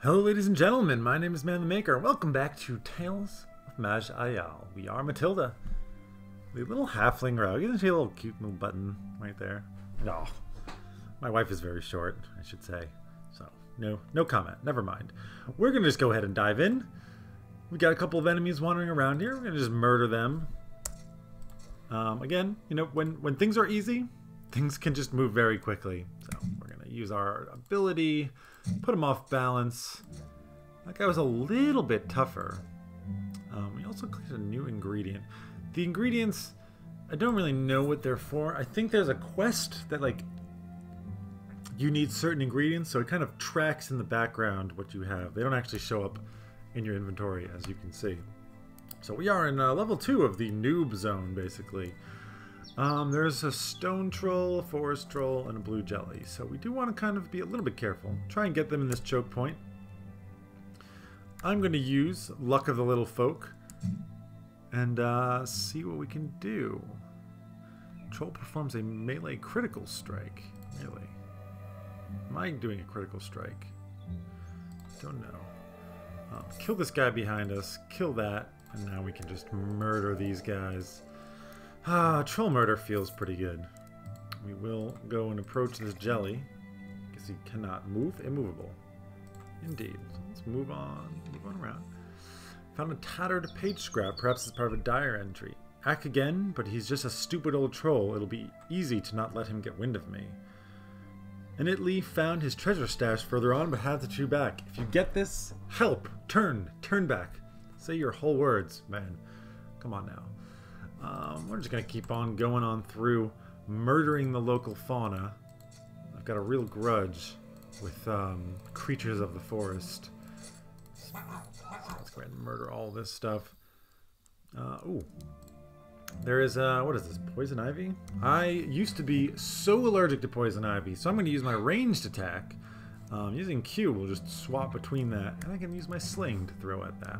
Hello ladies and gentlemen, my name is Man the Maker, and welcome back to Tales of Maj'Eyal. We are Mathilde, the little halfling rogue. Isn't she a little cute little button right there? No. My wife is very short, I should say. So, no comment, never mind. We're going to just go ahead and dive in. We got a couple of enemies wandering around here. We're going to just murder them. Again, you know, when things are easy, things can just move very quickly. So, we're going to use our ability, put them off balance. That guy was a little bit tougher. We also clicked a new ingredient. The ingredients, I don't really know what they're for. I think there's a quest that, like, you need certain ingredients, so it kind of tracks in the background what you have. They don't actually show up in your inventory, as you can see. So we are in level 2 of the noob zone, basically. There's a stone troll, a forest troll, and a blue jelly. So we do want to kind of be a little bit careful. Try and get them in this choke point. I'm going to use Luck of the Little Folk and see what we can do. Troll performs a melee critical strike. Really? Am I doing a critical strike? Don't know. Kill this guy behind us. Kill that. And now we can just murder these guys. Troll murder feels pretty good. We will go and approach this jelly. Because he cannot move. Immovable. Indeed. So let's move on around. Found a tattered page scrap. Perhaps it's part of a diary entry. Act again, but he's just a stupid old troll. It'll be easy to not let him get wind of me. Innately found his treasure stash further on, but had to chew back. If you get this, help! Turn back. Say your whole words, man. Come on now. We're just going to keep on going on through, murdering the local fauna. I've got a real grudge with creatures of the forest. So let's go ahead and murder all this stuff. Ooh. There is, what is this, poison ivy? I used to be so allergic to poison ivy, so I'm going to use my ranged attack. Using Q, we'll just swap between that, and I can use my sling to throw at that.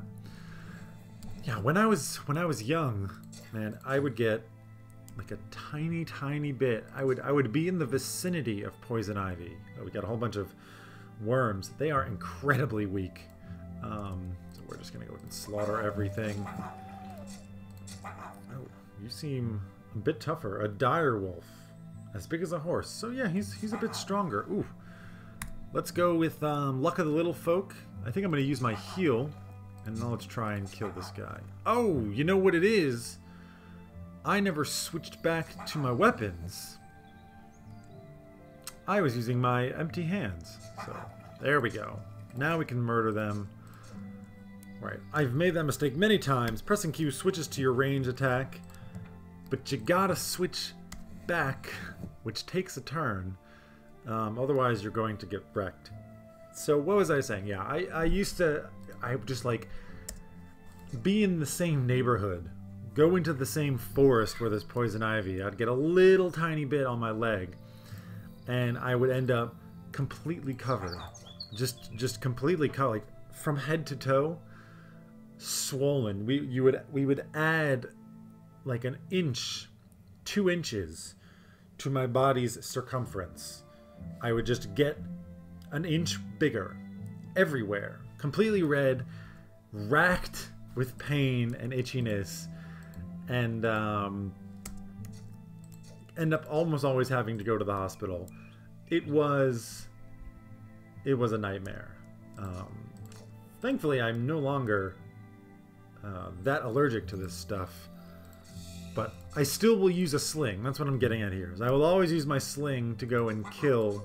Yeah, when I was young, man, I would get like a tiny bit. I would be in the vicinity of poison ivy. We got a whole bunch of worms. They are incredibly weak. So we're just gonna go ahead and slaughter everything. Oh, you seem a bit tougher. A dire wolf, as big as a horse. So yeah, he's a bit stronger. Ooh, let's go with Luck of the Little Folk. I think I'm gonna use my heal. And now let's try and kill this guy. Oh, you know what it is? I never switched back to my weapons. I was using my empty hands. So, there we go. Now we can murder them. Right, I've made that mistake many times. Pressing Q switches to your range attack. But you gotta switch back, which takes a turn. Otherwise, you're going to get wrecked. So, what was I saying? Yeah, I would just like be in the same neighborhood, go into the same forest where there's poison ivy. I'd get a little tiny bit on my leg, and I would end up completely covered, just completely covered, like from head to toe, swollen. We would add like an inch, 2 inches to my body's circumference. I would just get an inch bigger everywhere. Completely red, racked with pain and itchiness, and end up almost always having to go to the hospital. It was a nightmare. Thankfully, I'm no longer that allergic to this stuff, but I still will use a sling. That's what I'm getting at here. Is I will always use my sling to go and kill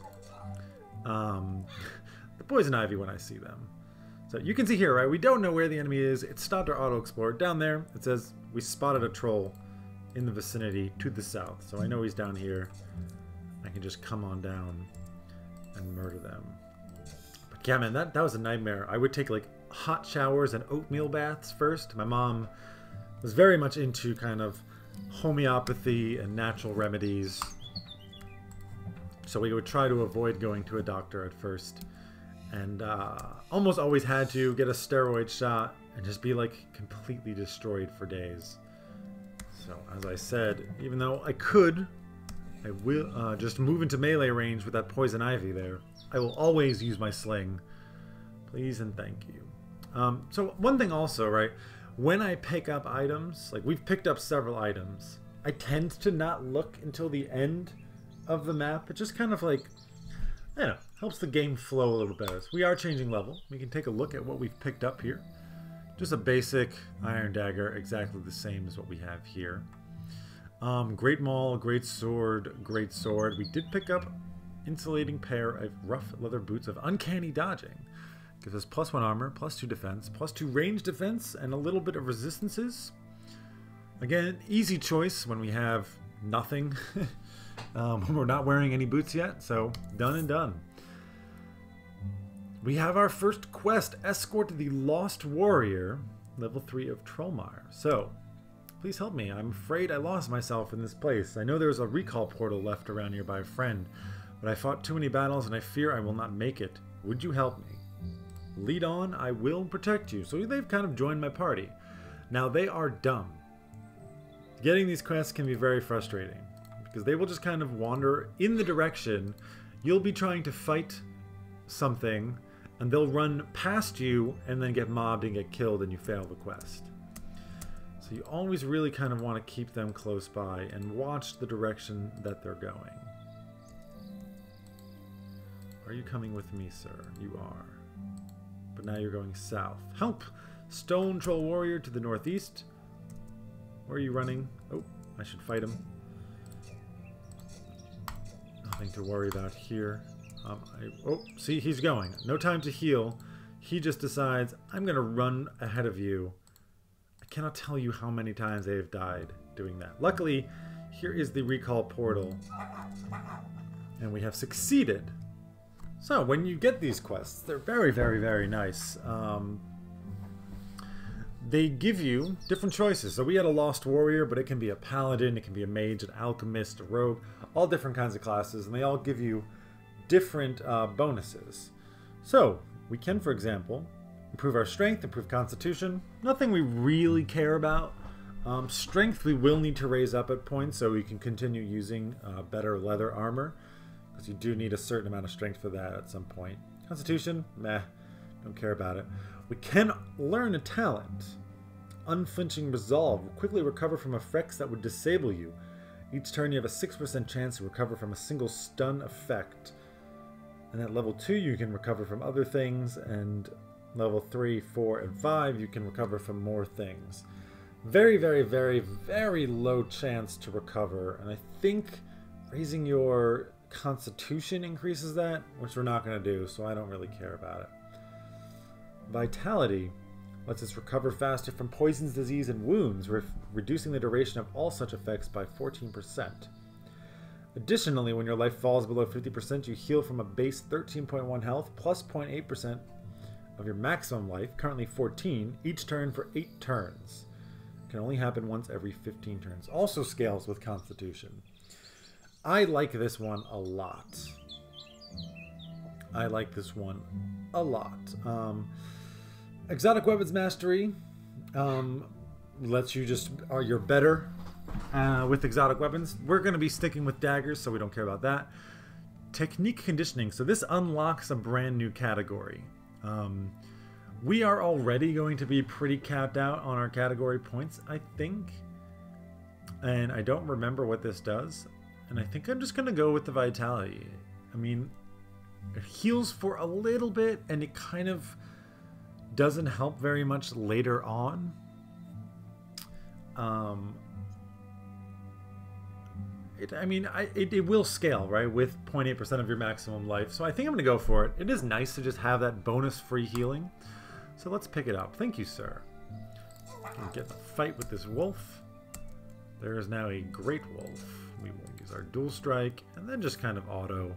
the poison ivy when I see them. So you can see here, right? We don't know where the enemy is. It stopped our auto-explorer. Down there, it says we spotted a troll in the vicinity to the south. So I know he's down here. I can just come on down and murder them. But yeah, man, that was a nightmare. I would take like hot showers and oatmeal baths first. My mom was very much into kind of homeopathy and natural remedies. So we would try to avoid going to a doctor at first. And almost always had to get a steroid shot and just be like completely destroyed for days. So as I said, even though I will just move into melee range with that poison ivy there, I will always use my sling. Please and thank you. So one thing also, right? When I pick up items, like we've picked up several items, I tend to not look until the end of the map. It just kind of like, I don't know, helps the game flow a little better. So we are changing level. We can take a look at what we've picked up here. Just a basic iron dagger, exactly the same as what we have here. Great maul, great sword, great sword. We did pick up insulating pair of rough leather boots of uncanny dodging. Gives us +1 armor, +2 defense, +2 range defense, and a little bit of resistances. Again, easy choice when we have nothing. We're not wearing any boots yet, so done and done. We have our first quest, Escort the Lost Warrior, level 3 of Trollmire. So, please help me. I'm afraid I lost myself in this place. I know there's a recall portal left around here by a friend, but I fought too many battles and I fear I will not make it. Would you help me? Lead on, I will protect you. So they've kind of joined my party. Now they are dumb. Getting these quests can be very frustrating because they will just kind of wander in the direction. You'll be trying to fight something and they'll run past you and then get mobbed and get killed and you fail the quest. So you always really kind of want to keep them close by and watch the direction that they're going. Are you coming with me, sir? You are. But now you're going south. Help! Stone Troll Warrior to the northeast. Where are you running? Oh, I should fight him. Nothing to worry about here. Oh, see, he's going. No time to heal. He just decides, I'm going to run ahead of you. I cannot tell you how many times they have died doing that. Luckily, here is the recall portal. And we have succeeded. So, when you get these quests, they're very, very, very nice. They give you different choices. So we had a Lost Warrior, but it can be a Paladin, it can be a Mage, an Alchemist, a Rogue, all different kinds of classes, and they all give you different bonuses. So, we can, for example, improve our Strength, improve Constitution. Nothing we really care about. Strength we will need to raise up at points so we can continue using better leather armor. Because you do need a certain amount of strength for that at some point. Constitution, meh, don't care about it. We can learn a talent. Unflinching Resolve will quickly recover from effects that would disable you. Each turn you have a 6% chance to recover from a single stun effect. And at level 2 you can recover from other things, and level 3, 4, and 5 you can recover from more things. Very, very, very, very low chance to recover, and I think raising your Constitution increases that, which we're not going to do, so I don't really care about it. Vitality lets us recover faster from poisons, disease, and wounds, reducing the duration of all such effects by 14%. Additionally, when your life falls below 50%, you heal from a base 13.1 health plus 0.8% of your maximum life, currently 14, each turn for 8 turns. It can only happen once every 15 turns. Also scales with Constitution. I like this one a lot. I like this one a lot. Exotic Weapons Mastery lets you just, you're better with exotic weapons. We're going to be sticking with daggers, so we don't care about that. Technique Conditioning. So this unlocks a brand new category. We are already going to be pretty capped out on our category points, I think. And I don't remember what this does. And I think I'm just going to go with the Vitality. I mean, it heals for a little bit, and it kind of doesn't help very much later on. It will scale, right, with 0.8% of your maximum life. So I think I'm going to go for it. It is nice to just have that bonus free healing. So let's pick it up. Thank you, sir. We'll get in a fight with this wolf. There is now a great wolf. We will use our dual strike and then just kind of auto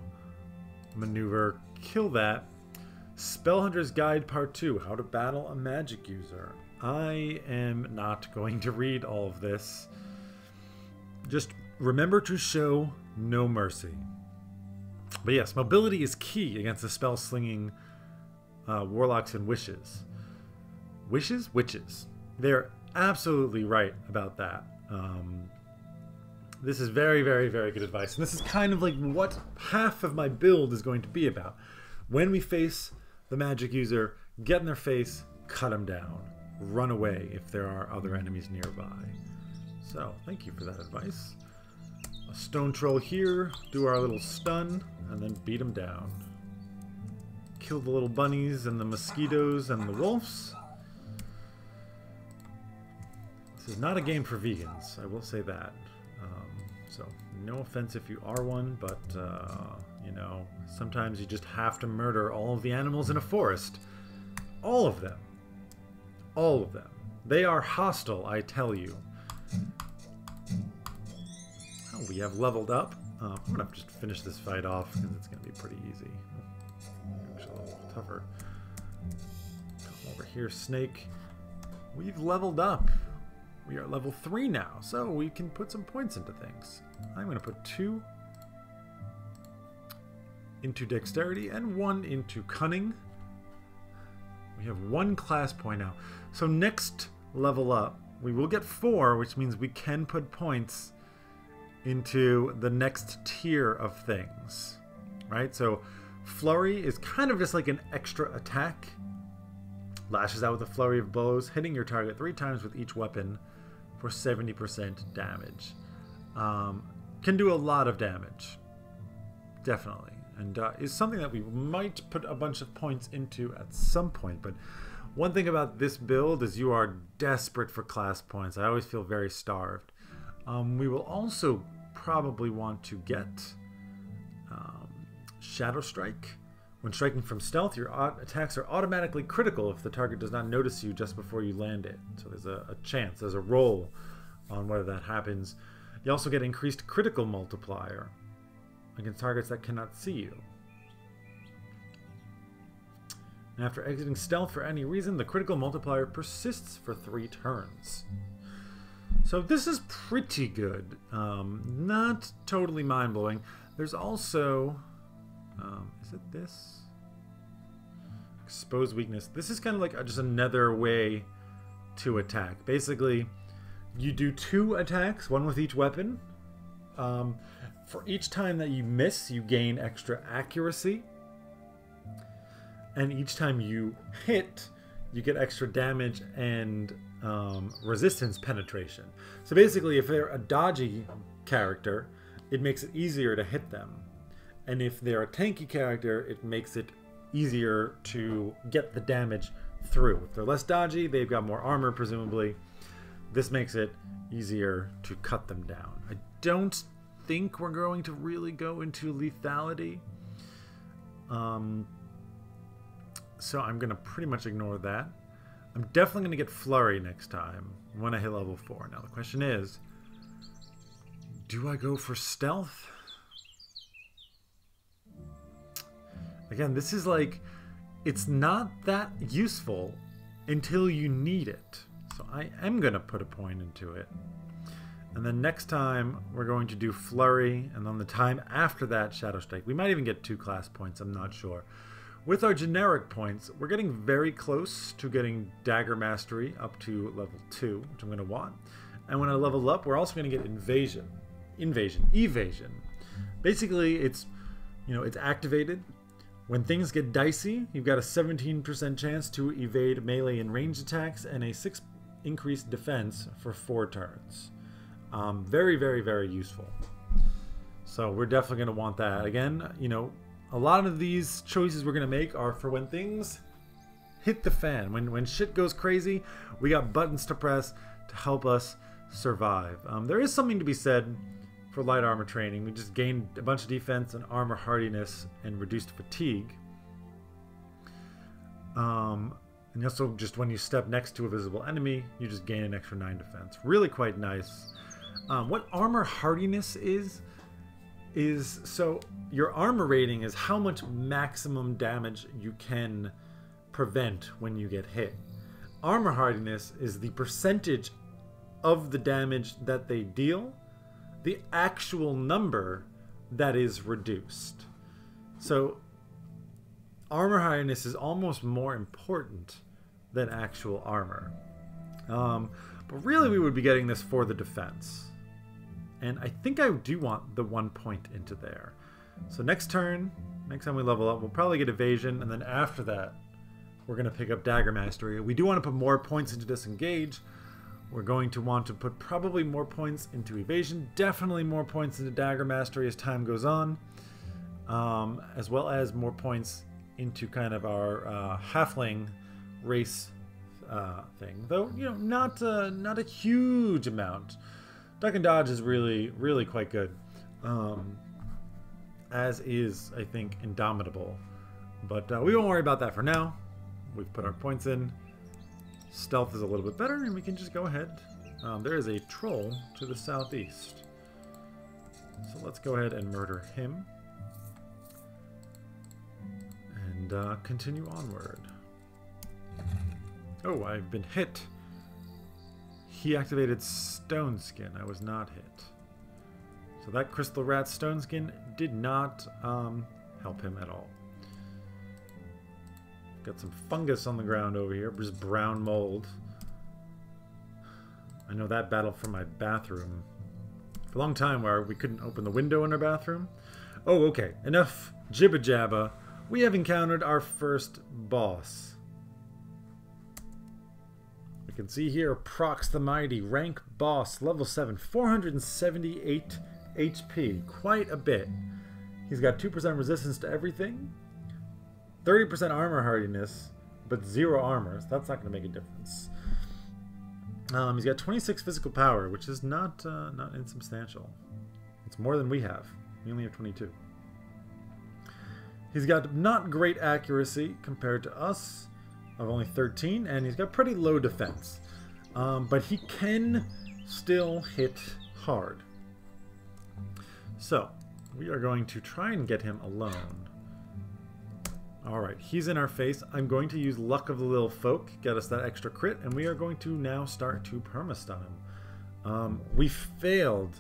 maneuver, kill that. Spellhunter's Guide Part 2, How to Battle a Magic User. I am not going to read all of this. Just remember to show no mercy. But yes, mobility is key against the spell slinging warlocks and witches. Witches. They're absolutely right about that. This is very, very, very good advice. And this is kind of like what half of my build is going to be about. When we face the magic user, get in their face, cut them down, run away if there are other enemies nearby. So, thank you for that advice. A stone troll here, do our little stun, and then beat them down. Kill the little bunnies and the mosquitoes and the wolves. This is not a game for vegans, I will say that. So, no offense if you are one, but, you know, sometimes you just have to murder all of the animals in a forest. All of them. All of them. They are hostile, I tell you. Oh, we have leveled up. I'm going to just finish this fight off because it's going to be pretty easy. Actually, a little tougher. Come over here, Snake. We've leveled up. We are level 3 now, so we can put some points into things. I'm going to put 2 into dexterity and 1 into cunning. We have 1 class point now. So next level up, we will get 4, which means we can put points into the next tier of things, right? So flurry is kind of just like an extra attack. Lashes out with a flurry of blows, hitting your target 3 times with each weapon for 70% damage. Can do a lot of damage, definitely, and is something that we might put a bunch of points into at some point. But one thing about this build is you are desperate for class points. I always feel very starved. We will also probably want to get Shadow Strike. When striking from stealth, your attacks are automatically critical if the target does not notice you just before you land it. So there's a chance, there's a roll on whether that happens. You also get increased critical multiplier against targets that cannot see you. And after exiting stealth for any reason, the critical multiplier persists for 3 turns. So this is pretty good. Not totally mind-blowing. There's also... is it this? Exposed weakness. This is kind of like just another way to attack. Basically, you do 2 attacks, 1 with each weapon. For each time that you miss, you gain extra accuracy. And each time you hit, you get extra damage and resistance penetration. So basically, if they're a dodgy character, it makes it easier to hit them. And if they're a tanky character, it makes it easier to get the damage through. If they're less dodgy, they've got more armor, presumably. This makes it easier to cut them down. I don't think we're going to really go into lethality. So I'm going to pretty much ignore that. I'm definitely going to get Flurry next time when I hit level 4. Now the question is, do I go for Stealth? Again, this is like, it's not that useful until you need it. So I am going to put a point into it. And then next time, we're going to do Flurry, and then the time after that, Shadow Strike. We might even get 2 class points, I'm not sure. With our generic points, we're getting very close to getting Dagger Mastery up to level 2, which I'm going to want. And when I level up, we're also going to get Evasion. Basically, it's, it's activated. When things get dicey, you've got a 17% chance to evade melee and ranged attacks and a 6 increased defense for 4 turns. Very, very, very useful. So we're definitely going to want that. Again, a lot of these choices we're going to make are for when things hit the fan. When shit goes crazy, we got buttons to press to help us survive. There is something to be said for light armor training. We just gained a bunch of defense and armor hardiness and reduced fatigue. And also just when you step next to a visible enemy, you just gain an extra 9 defense. Really quite nice. What armor hardiness is so your armor rating is how much maximum damage you can prevent when you get hit. Armor hardiness is the percentage of the damage that they deal, the actual number that is reduced. So armor hardiness is almost more important than actual armor. But really we would be getting this for the defense. And I think I do want the 1 point into there. So next time we level up, we'll probably get evasion, and then after that, we're going to pick up Dagger Mastery. We do want to put more points into Disengage. We're going to want to put probably more points into Evasion, definitely more points into Dagger Mastery as time goes on, as well as more points into kind of our Halfling race thing. Though, you know, not a huge amount. Duck and Dodge is really, really quite good. As is, I think, Indomitable. But we won't worry about that for now. We've put our points in. Stealth is a little bit better, and we can just go ahead. There is a troll to the southeast. So let's go ahead and murder him. And continue onward. Oh, I've been hit. He activated Stone Skin. I was not hit. So that Crystal Rat Stone Skin did not help him at all. Got some fungus on the ground over here. Just brown mold. I know that battle from my bathroom. For a long time where we couldn't open the window in our bathroom. Oh, okay. Enough jibba jabba. We have encountered our first boss. We can see here Prox the Mighty, rank boss, level 7, 478 HP. Quite a bit. He's got 2% resistance to everything. 30% armor hardiness, but 0 armor, so that's not going to make a difference. He's got 26 physical power, which is not insubstantial. It's more than we have. We only have 22. He's got not great accuracy compared to us, of only 13, and he's got pretty low defense. But he can still hit hard. So, we are going to try and get him alone. Alright, he's in our face. I'm going to use Luck of the Little Folk, get us that extra crit, and we are going to now start to perma-stun him. We failed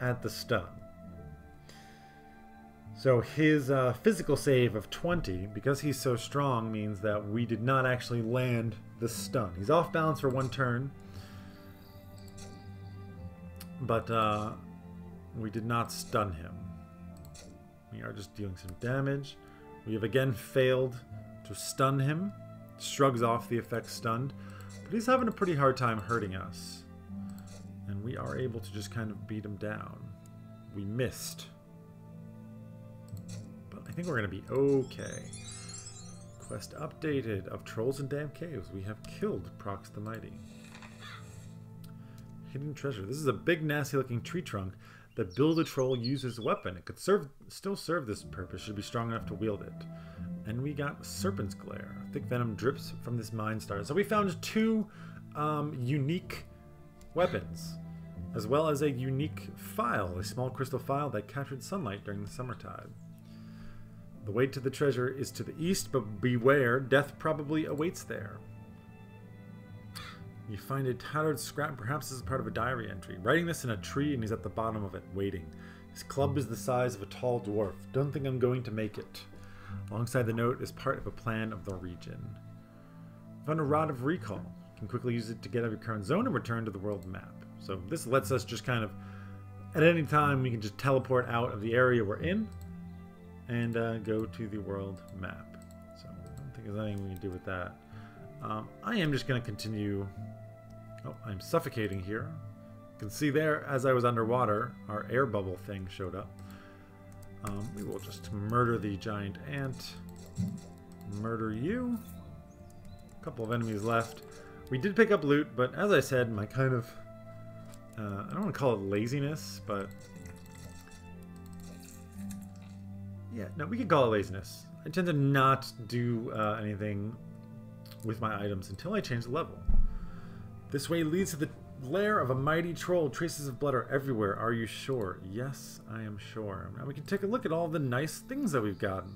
at the stun. So his physical save of 20, because he's so strong, means that we did not actually land the stun. He's off balance for 1 turn, but we did not stun him. We are just dealing some damage. We have again failed to stun him. Shrugs off the effect stunned. But he's having a pretty hard time hurting us. And we are able to just kind of beat him down. We missed. But I think we're going to be okay. Quest updated. Of Trolls and Damp Caves, we have killed Prox the Mighty. Hidden treasure. This is a big nasty looking tree trunk that Build a Troll uses as a weapon. It could still serve this purpose, should be strong enough to wield it. And we got Serpent's Glare. Thick venom drips from this Mind Star. So we found 2 unique weapons, as well as a unique file, a small crystal file that captured sunlight during the summertide. The way to the treasure is to the east, but beware, death probably awaits there. You find a tattered scrap, perhaps as part of a diary entry. Writing this in a tree, and he's at the bottom of it, waiting. His club is the size of a tall dwarf. Don't think I'm going to make it. Alongside the note is part of a plan of the region. Found a Rod of Recall. You can quickly use it to get out of your current zone and return to the world map. So this lets us just kind of, at any time, we can just teleport out of the area we're in and go to the world map. So I don't think there's anything we can do with that. I am just going to continue. Oh, I'm suffocating here. You can see there, as I was underwater, our air bubble thing showed up. We will just murder the giant ant. Murder you. A couple of enemies left. We did pick up loot, but as I said, my kind of, I don't want to call it laziness, but yeah, no, we could call it laziness. I tend to not do anything with my items until I change the level. This way leads to the lair of a mighty troll. Traces of blood are everywhere. Are you sure? Yes, I am sure. Now we can take a look at all the nice things that we've gotten.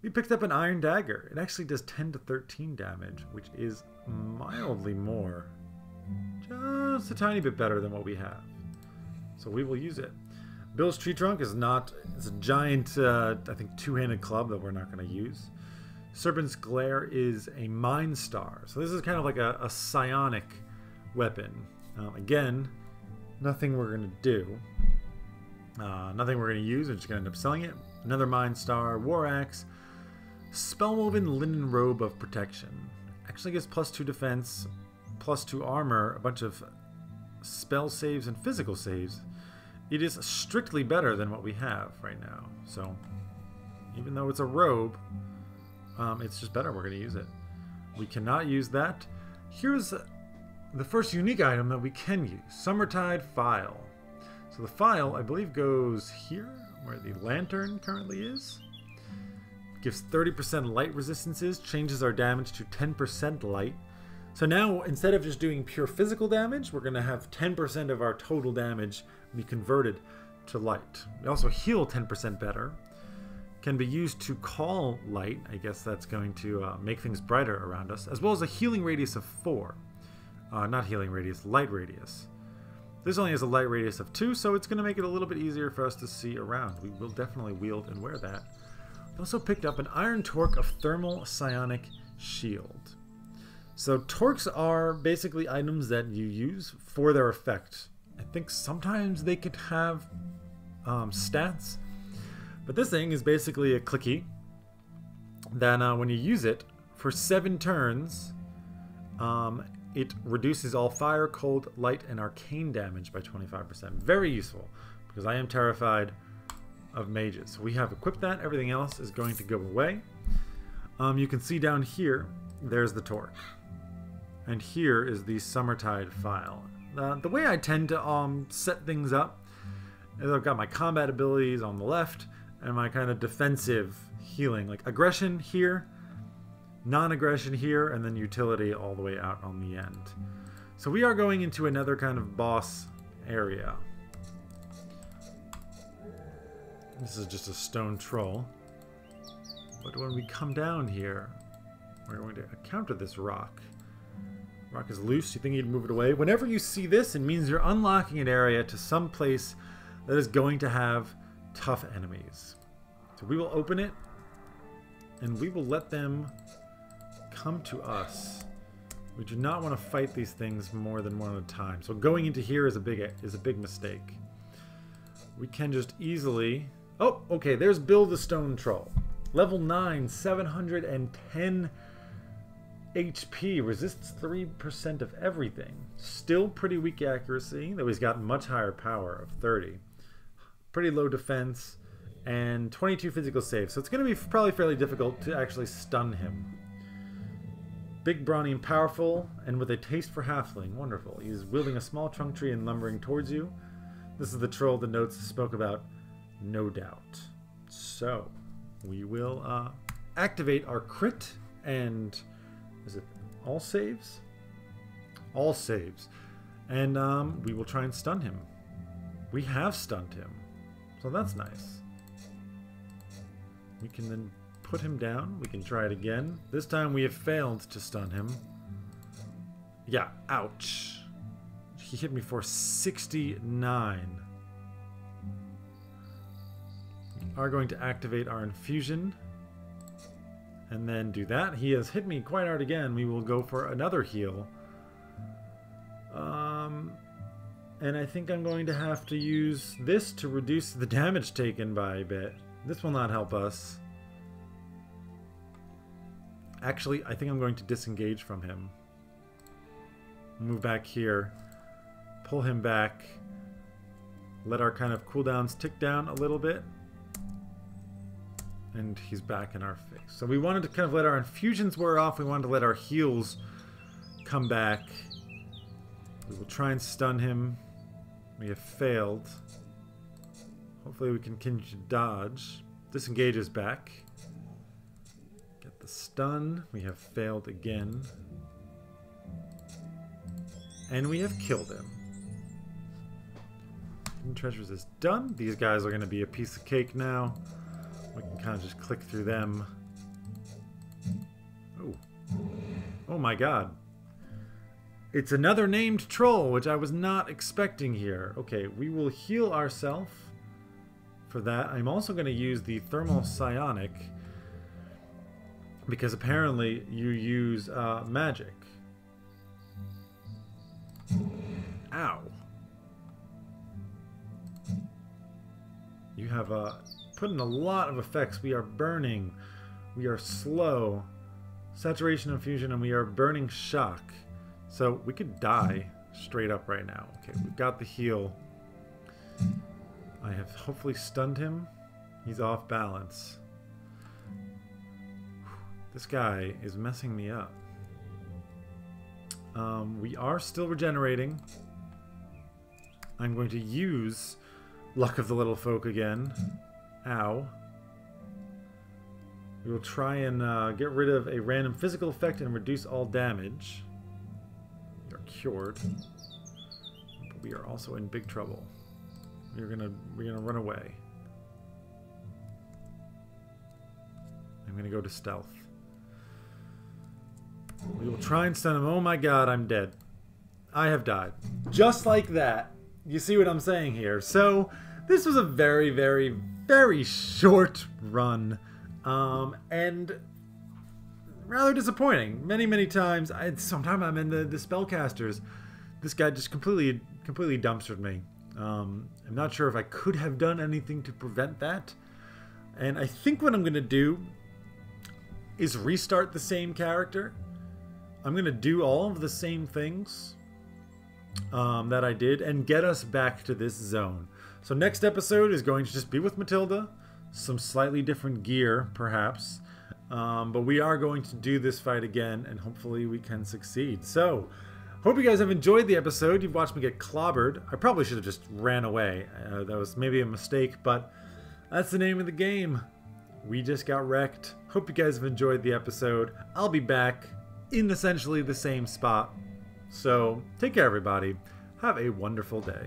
We picked up an iron dagger. It actually does 10 to 13 damage, which is mildly more. Just a tiny bit better than what we have. So we will use it. Bill's tree trunk is not, it's a giant, I think, 2-handed club that we're not going to use. Serpent's Glare is a Mind Star. So this is kind of like a psionic weapon. Again, nothing we're going to do. Nothing we're going to use. We're just going to end up selling it. Another Mind Star. War Axe. Spellwoven Linen Robe of Protection. Actually gives +2 defense, +2 armor, a bunch of spell saves and physical saves. It is strictly better than what we have right now. So, even though it's a robe, it's just better. We're going to use it. We cannot use that. Here's the first unique item that we can use. Summertide File. So the file, I believe, goes here, where the lantern currently is. Gives 30% light resistances, changes our damage to 10% light. So now, instead of just doing pure physical damage, we're going to have 10% of our total damage be converted to light. We also heal 10% better. Can be used to call light. I guess that's going to make things brighter around us, as well as a healing radius of 4. Not healing radius, light radius. This only has a light radius of 2, so it's going to make it a little bit easier for us to see around. We will definitely wield and wear that. We also picked up an Iron Torque of Thermal Psionic Shield. So torques are basically items that you use for their effect. I think sometimes they could have stats, but this thing is basically a clicky that when you use it for 7 turns, it reduces all fire, cold, light, and arcane damage by 25%. Very useful, because I am terrified of mages. We have equipped that. Everything else is going to go away. You can see down here, there's the torque. And here is the Summertide File. The way I tend to set things up is I've got my combat abilities on the left and my kind of defensive healing, like aggression here, non-aggression here, and then utility all the way out on the end. So we are going into another kind of boss area. This is just a stone troll. But when we come down here, we're going to encounter this rock. Rock is loose. You think you'd move it away. Whenever you see this, it means you're unlocking an area to some place that is going to have tough enemies. So we will open it, and we will let them come to us. We do not want to fight these things more than one at a time. So going into here is a big mistake. We can just easily... Oh, okay, there's Bill the Stone Troll. Level 9, 710 HP, resists 3% of everything. Still pretty weak accuracy, though he's got much higher power of 30. Pretty low defense, and 22 physical saves. So it's going to be probably fairly difficult to actually stun him. Big, brawny, and powerful, and with a taste for halfling. Wonderful. He's wielding a small trunk tree and lumbering towards you. This is the troll the notes spoke about, no doubt. So, we will activate our crit, and is it all saves? All saves. And we will try and stun him. We have stunned him, so that's nice. We can then put him down. We can try it again. This time we have failed to stun him. Yeah, ouch. He hit me for 69. We are going to activate our infusion and then do that. He has hit me quite hard again. We will go for another heal. And I think I'm going to have to use this to reduce the damage taken by a bit. This will not help us. Actually, I think I'm going to disengage from him. Move back here. Pull him back. Let our kind of cooldowns tick down a little bit. And he's back in our face. So we wanted to kind of let our infusions wear off. We wanted to let our heals come back. We will try and stun him. We have failed. Hopefully we can continue to dodge. Disengage is back. Get the stun. We have failed again. And we have killed him. Hidden treasures is done. These guys are going to be a piece of cake now. We can kind of just click through them. Oh. Oh my god. It's another named troll, which I was not expecting here. Okay, we will heal ourselves for that. I'm also going to use the Thermal Psionic because apparently you use magic. Ow. You have put in a lot of effects. We are burning. We are slow. Saturation and fusion, and we are burning shock. So we could die straight up right now. Okay, we've got the heal. I have hopefully stunned him. He's off balance. This guy is messing me up. We are still regenerating. I'm going to use Luck of the Little Folk again. Ow. We will try and get rid of a random physical effect and reduce all damage. We are cured. But we are also in big trouble. We're gonna run away. I'm gonna go to stealth. We will try and stun him. Oh my god, I'm dead. I have died. Just like that. You see what I'm saying here? So, this was a very, very, very short run. And rather disappointing. Many, many times. Sometimes I'm in the spellcasters. This guy just completely dumpstered me. I'm not sure if I could have done anything to prevent that. And I think what I'm going to do is restart the same character. I'm going to do all of the same things that I did and get us back to this zone. So next episode is going to just be with Mathilde. Some slightly different gear, perhaps. But we are going to do this fight again, and hopefully we can succeed. So, hope you guys have enjoyed the episode. You've watched me get clobbered. I probably should have just ran away. That was maybe a mistake, but that's the name of the game. We just got wrecked. Hope you guys have enjoyed the episode. I'll be back in essentially the same spot. So, take care, everybody. Have a wonderful day.